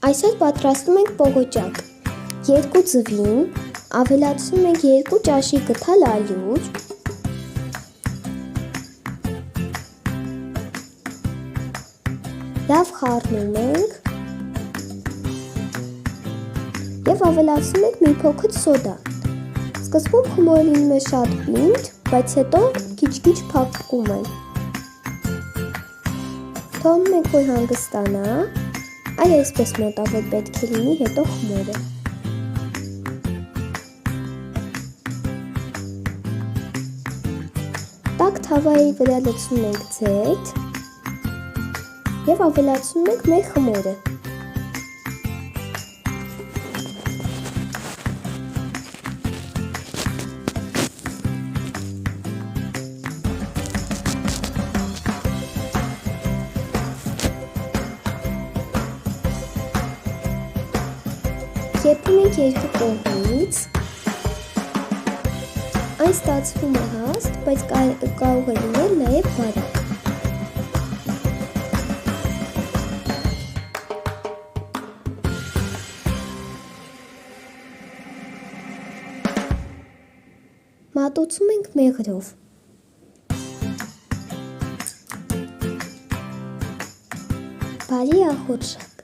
Այսօր պատրաստում ենք պողոճակ։ 2 ձվին ավելացնում ենք 2 ճաշի գթալ ալյուր, լավ խառնում ենք և ավելացնում ենք մի փոքր սոդա։ Սկզբում խմորը լինում է շատ պինդ, բայց հետո քիչ-քիչ փափկում են։ Թողնում ենք, որ հանգստանա, այ այսպես մոտավոր պետք է լինի հետո խմորը։ Տաք թավայի վրա լցնում ենք ձեթ և ավելացնում ենք մեր խմորը։ Եփում ենք երկու կողմից, այն ստացվում է հաստ, բայց կարող է լինել նաև բարակ։ Մատուցում ենք մեղրով։ Բարի ախորժակ։